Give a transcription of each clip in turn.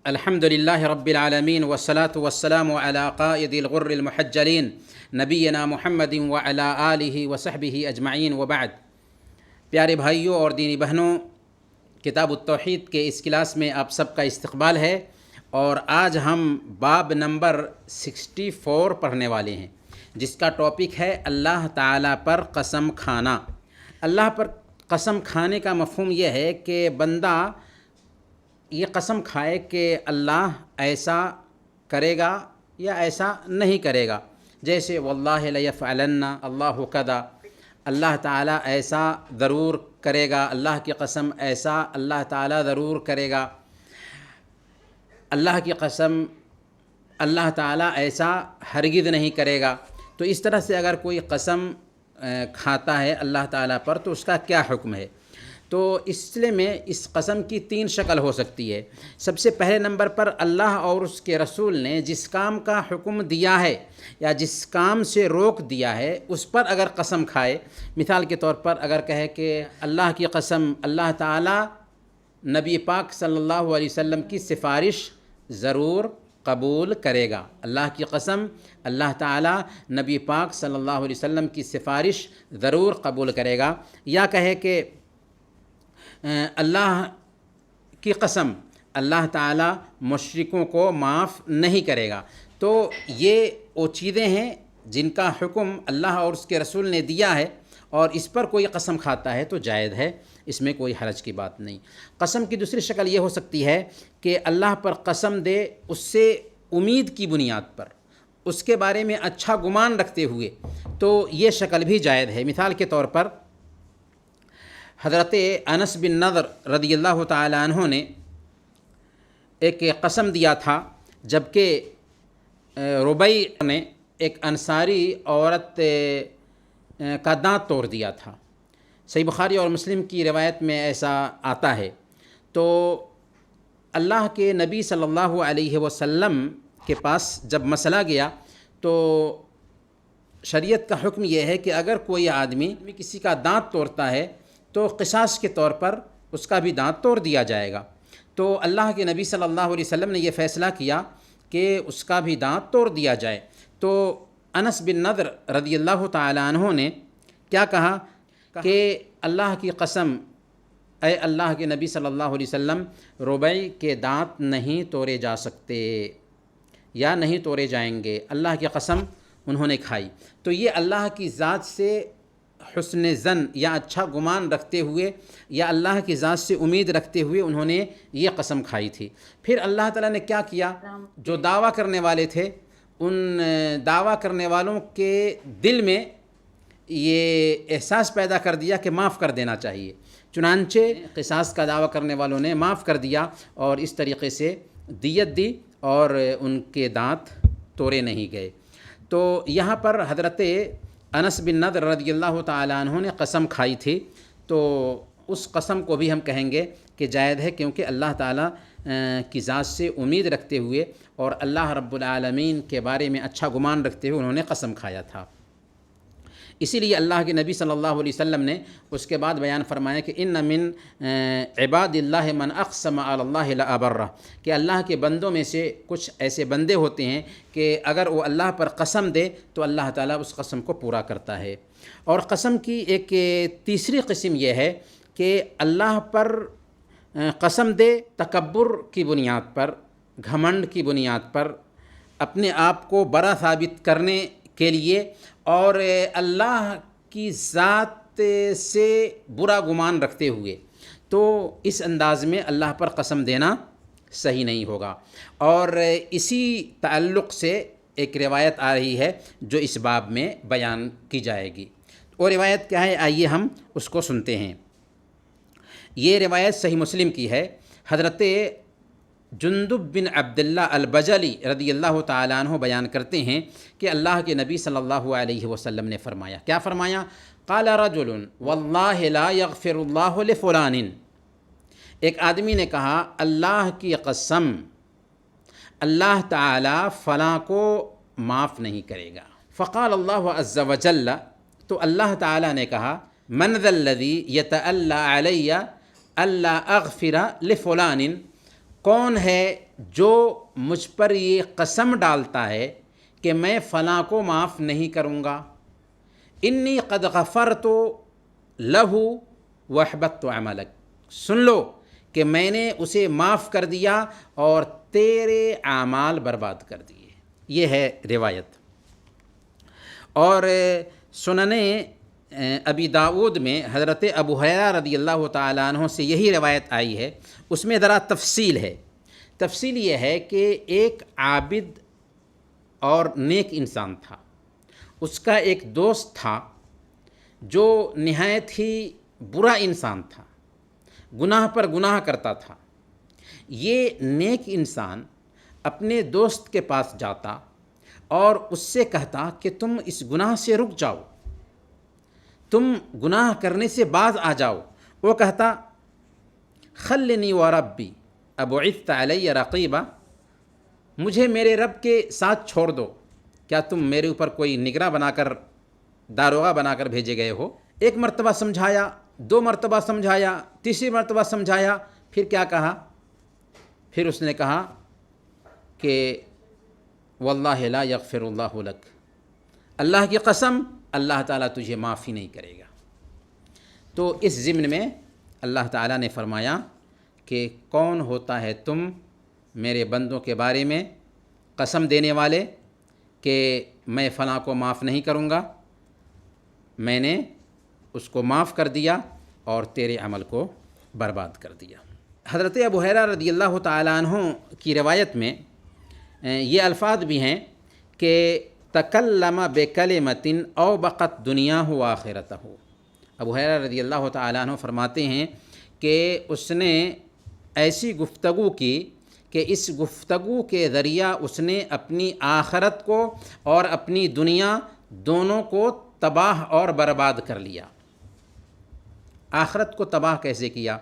الحمد للہ رب العالمین والصلاة والسلام علی قائد الغر المحجلین نبینا محمد وعلی آلہ وصحبہ اجمعین وبعد۔ پیارے بھائیوں اور دینی بہنوں، کتاب التوحید کے اس کلاس میں آپ سب کا استقبال ہے، اور آج ہم باب نمبر 64 پڑھنے والے ہیں، جس کا ٹاپک ہے اللہ تعالیٰ پر قسم کھانا۔ اللہ پر قسم کھانے کا مفہوم یہ ہے کہ بندہ یہ قسم کھائے کہ اللہ ایسا کرے گا یا ایسا نہیں کرے گا، جیسے واللہ لیفعلن اللہ کذا، اللہ تعالیٰ ایسا ضرور کرے گا، اللہ کی قسم ایسا اللہ تعالیٰ ضرور کرے گا، اللہ کی قسم اللہ تعالیٰ ایسا ہرگز نہیں کرے گا۔ تو اس طرح سے اگر کوئی قسم کھاتا ہے اللہ تعالیٰ پر تو اس کا کیا حکم ہے؟ تو اس سلسلے میں اس قسم کی 3 شکل ہو سکتی ہے۔ سب سے پہلے نمبر پر اللہ اور اس کے رسول نے جس کام کا حکم دیا ہے یا جس کام سے روک دیا ہے اس پر اگر قسم کھائے، مثال کے طور پر اگر کہے کہ اللہ کی قسم اللہ تعالیٰ نبی پاک صلی اللہ علیہ وسلم کی سفارش ضرور قبول کرے گا، اللہ کی قسم اللہ تعالیٰ نبی پاک صلی اللہ علیہ وسلم کی سفارش ضرور قبول کرے گا، یا کہے کہ اللہ کی قسم اللہ تعالیٰ مشرکوں کو معاف نہیں کرے گا، تو یہ وہ چیزیں ہیں جن کا حکم اللہ اور اس کے رسول نے دیا ہے، اور اس پر کوئی قسم کھاتا ہے تو جائز ہے، اس میں کوئی حرج کی بات نہیں۔ قسم کی دوسری شکل یہ ہو سکتی ہے کہ اللہ پر قسم دے اس سے امید کی بنیاد پر، اس کے بارے میں اچھا گمان رکھتے ہوئے، تو یہ شکل بھی جائز ہے۔ مثال کے طور پر حضرت انس بن نضر رضی اللہ تعالیٰ عنہ نے ایک قسم دیا تھا، جبکہ ربیع نے ایک انصاری عورت کا دانت توڑ دیا تھا۔ صحیح بخاری اور مسلم کی روایت میں ایسا آتا ہے۔ تو اللہ کے نبی صلی اللہ علیہ وسلم کے پاس جب مسئلہ گیا تو شریعت کا حکم یہ ہے کہ اگر کوئی آدمی کسی کا دانت توڑتا ہے تو قصاص کے طور پر اس کا بھی دانت توڑ دیا جائے گا۔ تو اللہ کے نبی صلی اللہ علیہ وسلم نے یہ فیصلہ کیا کہ اس کا بھی دانت توڑ دیا جائے۔ تو انس بن نضر رضی اللہ تعالیٰ عنہ نے کیا کہا کہ اللہ کی قسم اے اللہ کے نبی صلی اللہ علیہ وسلم، ربیع کے دانت نہیں توڑے جا سکتے یا نہیں توڑے جائیں گے، اللہ کی قسم انہوں نے کھائی۔ تو یہ اللہ کی ذات سے حسن ظن یا اچھا گمان رکھتے ہوئے یا اللہ کی ذات سے امید رکھتے ہوئے انہوں نے یہ قسم کھائی تھی۔ پھر اللہ تعالیٰ نے کیا کیا، جو دعویٰ کرنے والے تھے ان دعویٰ کرنے والوں کے دل میں یہ احساس پیدا کر دیا کہ معاف کر دینا چاہیے، چنانچہ قصاص کا دعویٰ کرنے والوں نے معاف کر دیا اور اس طریقے سے دیت دی اور ان کے دانت توڑے نہیں گئے۔ تو یہاں پر حضرت انس بن نضر رضی اللہ تعالیٰ عنہ نے قسم کھائی تھی، تو اس قسم کو بھی ہم کہیں گے کہ جائز ہے، کیونکہ اللہ تعالیٰ کی ذات سے امید رکھتے ہوئے اور اللہ رب العالمین کے بارے میں اچھا گمان رکھتے ہوئے انہوں نے قسم کھایا تھا۔ اسی لیے اللہ کے نبی صلی اللہ علیہ وسلم نے اس کے بعد بیان فرمایا کہ ان من عباد اللہ من اقسم علی اللہ لابرہ، کہ اللہ کے بندوں میں سے کچھ ایسے بندے ہوتے ہیں کہ اگر وہ اللہ پر قسم دے تو اللہ تعالیٰ اس قسم کو پورا کرتا ہے۔ اور قسم کی ایک تیسری قسم یہ ہے کہ اللہ پر قسم دے تکبر کی بنیاد پر، گھمنڈ کی بنیاد پر، اپنے آپ کو بڑا ثابت کرنے کے لیے اور اللہ کی ذات سے برا گمان رکھتے ہوئے، تو اس انداز میں اللہ پر قسم دینا صحیح نہیں ہوگا۔ اور اسی تعلق سے ایک روایت آ رہی ہے جو اس باب میں بیان کی جائے گی۔ وہ روایت کیا ہے، آئیے ہم اس کو سنتے ہیں۔ یہ روایت صحیح مسلم کی ہے۔ حضرت جندب بن عبداللہ البجلی رضی اللہ تعالیٰ عنہ بیان کرتے ہیں کہ اللہ کے نبی صلی اللہ علیہ وسلم نے فرمایا، کیا فرمایا؟ قال رجل واللہ لا یغفر اللہ لفلان، ایک آدمی نے کہا اللہ کی قسم اللہ تعالیٰ فلاں کو معاف نہیں کرے گا۔ فقال اللہ عز وجل، تو اللہ تعالیٰ نے کہا من ذا الذی یتألی علی الا اغفر لفلان، کون ہے جو مجھ پر یہ قسم ڈالتا ہے کہ میں فلاں کو معاف نہیں کروں گا؟ انی قد غفرت لہ واحبطت عملک، سن لو کہ میں نے اسے معاف کر دیا اور تیرے اعمال برباد کر دیے۔ یہ ہے روایت۔ اور سنن ابی داؤد میں حضرت ابو ہریرہ رضی اللہ تعالیٰ عنہ سے یہی روایت آئی ہے، اس میں ذرا تفصیل ہے۔ تفصیل یہ ہے کہ ایک عابد اور نیک انسان تھا، اس کا ایک دوست تھا جو نہایت ہی برا انسان تھا، گناہ پر گناہ کرتا تھا۔ یہ نیک انسان اپنے دوست کے پاس جاتا اور اس سے کہتا کہ تم اس گناہ سے رک جاؤ، تم گناہ کرنے سے باز آ جاؤ۔ وہ کہتا خلنی وربی ابعثت علی رقیبا، مجھے میرے رب کے ساتھ چھوڑ دو، کیا تم میرے اوپر کوئی نگراں بنا کر، داروغہ بنا کر بھیجے گئے ہو؟ ایک مرتبہ سمجھایا، دو مرتبہ سمجھایا، تیسری مرتبہ سمجھایا، پھر کیا کہا؟ پھر اس نے کہا کہ واللہ لا یغفر اللہ لک، اللہ کی قسم اللہ تعالیٰ تجھے معاف ہی نہیں کرے گا۔ تو اس ضمن میں اللہ تعالیٰ نے فرمایا کہ کون ہوتا ہے تم میرے بندوں کے بارے میں قسم دینے والے کہ میں فلاں کو معاف نہیں کروں گا، میں نے اس کو معاف کر دیا اور تیرے عمل کو برباد کر دیا۔ حضرت ابو ہریرہ رضی اللہ تعالیٰ عنہ کی روایت میں یہ الفاظ بھی ہیں کہ تکلم بکلمۃ اوبقت دنیاہ و آخرتہ۔ ابو ہریرہ رضی اللہ تعالیٰ عنہ فرماتے ہیں کہ اس نے ایسی گفتگو کی کہ اس گفتگو کے ذریعہ اس نے اپنی آخرت کو اور اپنی دنیا دونوں کو تباہ اور برباد کر لیا۔ آخرت کو تباہ کیسے کیا؟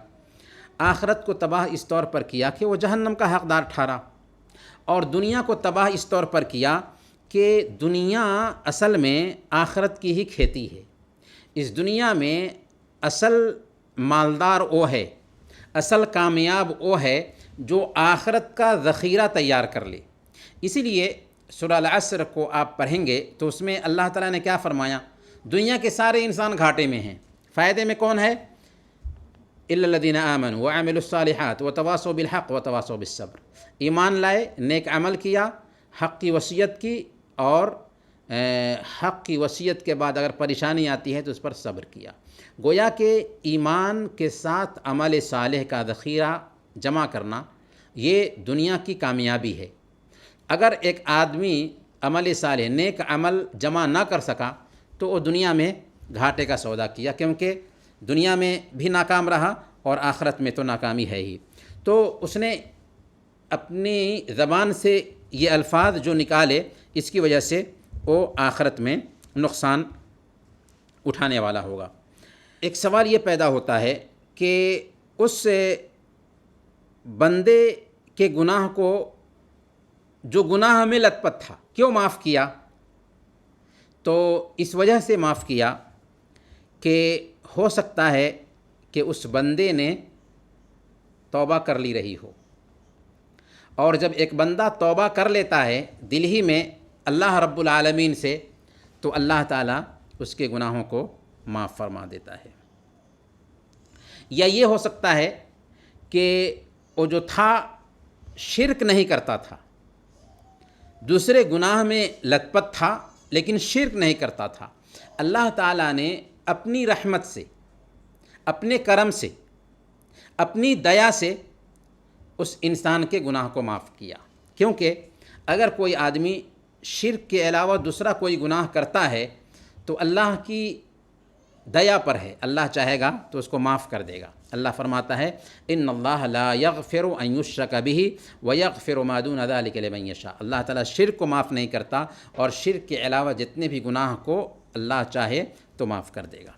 آخرت کو تباہ اس طور پر کیا کہ وہ جہنم کا حقدار ٹھہرا، اور دنیا کو تباہ اس طور پر کیا کہ دنیا اصل میں آخرت کی ہی کھیتی ہے۔ اس دنیا میں اصل مالدار وہ ہے، اصل کامیاب وہ ہے جو آخرت کا ذخیرہ تیار کر لے۔ اسی لیے سورہ العصر کو آپ پڑھیں گے تو اس میں اللہ تعالیٰ نے کیا فرمایا؟ دنیا کے سارے انسان گھاٹے میں ہیں، فائدے میں کون ہے؟ الا الذین آمنوا وعملوا الصالحات وتواصوا بالحق وتواصوا بالصبر، ایمان لائے، نیک عمل کیا، حق کی وصیت کی، اور حق کی وصیت کے بعد اگر پریشانی آتی ہے تو اس پر صبر کیا۔ گویا کہ ایمان کے ساتھ عمل صالح کا ذخیرہ جمع کرنا یہ دنیا کی کامیابی ہے۔ اگر ایک آدمی عمل صالح، نیک عمل جمع نہ کر سکا تو وہ دنیا میں گھاٹے کا سودا کیا، کیونکہ دنیا میں بھی ناکام رہا اور آخرت میں تو ناکامی ہے ہی۔ تو اس نے اپنی زبان سے یہ الفاظ جو نکالے، اس کی وجہ سے وہ آخرت میں نقصان اٹھانے والا ہوگا۔ ایک سوال یہ پیدا ہوتا ہے کہ اس بندے کے گناہ کو، جو گناہ میں لت پت تھا، کیوں معاف کیا؟ تو اس وجہ سے معاف کیا کہ ہو سکتا ہے کہ اس بندے نے توبہ کر لی رہی ہو، اور جب ایک بندہ توبہ کر لیتا ہے دل ہی میں اللہ رب العالمین سے، تو اللہ تعالیٰ اس کے گناہوں کو معاف فرما دیتا ہے۔ یا یہ ہو سکتا ہے کہ وہ جو تھا شرک نہیں کرتا تھا، دوسرے گناہ میں لت پت تھا لیکن شرک نہیں کرتا تھا، اللہ تعالیٰ نے اپنی رحمت سے، اپنے کرم سے، اپنی دیا سے اس انسان کے گناہ کو معاف کیا۔ کیونکہ اگر کوئی آدمی شرک کے علاوہ دوسرا کوئی گناہ کرتا ہے تو اللہ کی دیا پر ہے، اللہ چاہے گا تو اس کو معاف کر دے گا۔ اللہ فرماتا ہے ان اللہ لا یغفر ان یشرک بہ ویغفر ما دون ذلک لمن یشاء، اللہ تعالیٰ شرک کو معاف نہیں کرتا، اور شرک کے علاوہ جتنے بھی گناہ کو اللہ چاہے تو معاف کر دے گا۔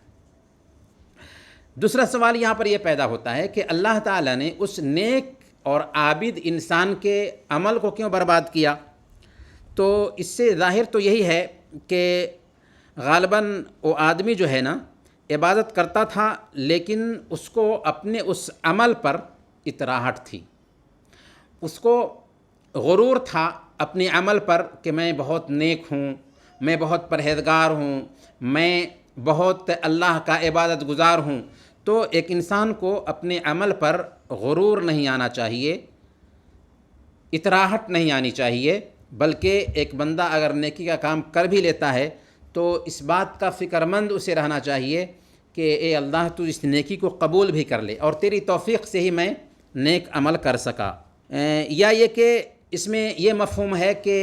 دوسرا سوال یہاں پر یہ پیدا ہوتا ہے کہ اللہ تعالیٰ نے اس نیک اور عابد انسان کے عمل کو کیوں برباد کیا؟ تو اس سے ظاہر تو یہی ہے کہ غالباً وہ آدمی جو ہے نا، عبادت کرتا تھا لیکن اس کو اپنے اس عمل پر اطراحت تھی، اس کو غرور تھا اپنے عمل پر کہ میں بہت نیک ہوں، میں بہت پرہیزگار ہوں، میں بہت اللہ کا عبادت گزار ہوں، تو ایک انسان کو اپنے عمل پر غرور نہیں آنا چاہیے، اتراہٹ نہیں آنی چاہیے، بلکہ ایک بندہ اگر نیکی کا کام کر بھی لیتا ہے تو اس بات کا فکر مند اسے رہنا چاہیے کہ اے اللہ تو اس نیکی کو قبول بھی کر لے اور تیری توفیق سے ہی میں نیک عمل کر سکا۔ یا یہ کہ اس میں یہ مفہوم ہے کہ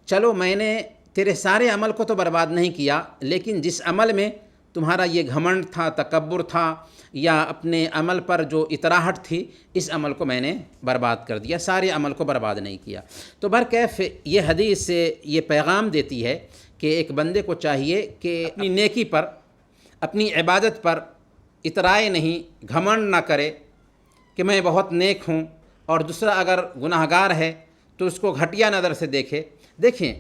چلو میں نے تیرے سارے عمل کو تو برباد نہیں کیا، لیکن جس عمل میں تمہارا یہ گھمنڈ تھا، تکبر تھا، یا اپنے عمل پر جو اتراہٹ تھی، اس عمل کو میں نے برباد کر دیا، سارے عمل کو برباد نہیں کیا۔ تو برکیف یہ حدیث سے یہ پیغام دیتی ہے کہ ایک بندے کو چاہیے کہ اپنی نیکی پر، اپنی عبادت پر اترائے نہیں، گھمنڈ نہ کرے کہ میں بہت نیک ہوں، اور دوسرا اگر گناہ گار ہے تو اس کو گھٹیا نظر سے دیکھے۔ دیکھیں،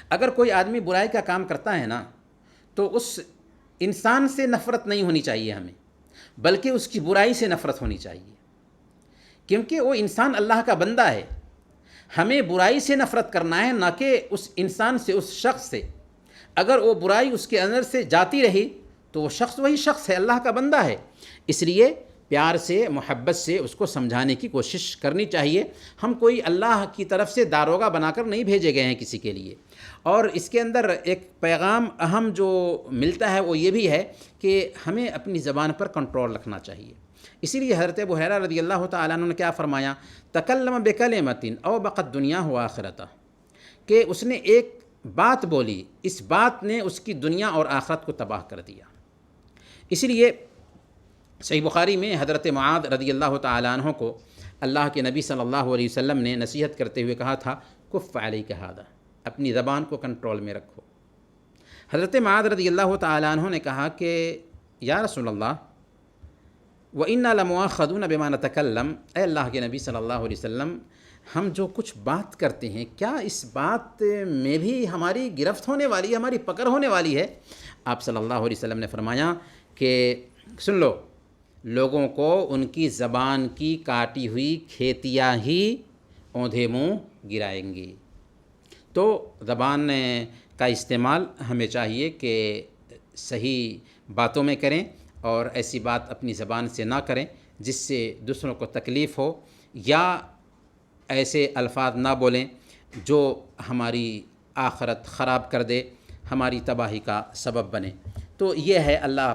اگر کوئی آدمی برائی کا کام کرتا ہے نا، تو اس انسان سے نفرت نہیں ہونی چاہیے ہمیں، بلکہ اس کی برائی سے نفرت ہونی چاہیے، کیونکہ وہ انسان اللہ کا بندہ ہے۔ ہمیں برائی سے نفرت کرنا ہے، نہ کہ اس انسان سے، اس شخص سے۔ اگر وہ برائی اس کے اندر سے جاتی رہی تو وہ شخص وہی شخص ہے، اللہ کا بندہ ہے۔ اس لیے پیار سے، محبت سے اس کو سمجھانے کی کوشش کرنی چاہیے۔ ہم کوئی اللہ کی طرف سے داروغہ بنا کر نہیں بھیجے گئے ہیں کسی کے لیے۔ اور اس کے اندر ایک پیغام اہم جو ملتا ہے وہ یہ بھی ہے کہ ہمیں اپنی زبان پر کنٹرول رکھنا چاہیے۔ اسی لیے حضرت ابو ہریرہ رضی اللہ تعالیٰ عنہ نے کیا فرمایا؟ تکلم بکلمۃ او بقت دنیا و آخرتہ، کہ اس نے ایک بات بولی، اس بات نے اس کی دنیا اور آخرت کو تباہ کر دیا۔ اسی لیے صحیح بخاری میں حضرت معاذ رضی اللہ تعالیٰ عنہ کو اللہ کے نبی صلی اللہ علیہ وسلم نے نصیحت کرتے ہوئے کہا تھا، کف علیک ھذا، اپنی زبان کو کنٹرول میں رکھو۔ حضرت معاذ رضی اللہ تعالیٰ عنہ نے کہا کہ یا رسول اللہ وَإِنَّا لَمُؤَاخَذُونَ بِمَا نَتَكَلَّمُ، اے اللہ کے نبی صلی اللہ علیہ وسلم، ہم جو کچھ بات کرتے ہیں کیا اس بات میں بھی ہماری گرفت ہونے والی ہے، ہماری پکڑ ہونے والی ہے؟ آپ صلی اللہ علیہ وسلم نے فرمایا کہ سن لو، لوگوں کو ان کی زبان کی کاٹی ہوئی کھیتیاں ہی اوندھے منہ گرائیں گی۔ تو زبان کا استعمال ہمیں چاہیے کہ صحیح باتوں میں کریں، اور ایسی بات اپنی زبان سے نہ کریں جس سے دوسروں کو تکلیف ہو، یا ایسے الفاظ نہ بولیں جو ہماری آخرت خراب کر دے، ہماری تباہی کا سبب بنے۔ تو یہ ہے اللہ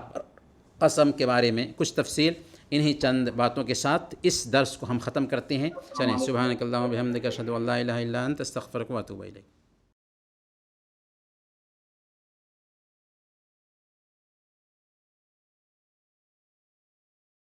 قسم کے بارے میں کچھ تفصیل۔ انہی چند باتوں کے ساتھ اس درس کو ہم ختم کرتے ہیں۔ چلیں، سبحانک اللہم و بحمدک، اشہد ان لا الہ الا انت، استغفرک و اتوب الیک۔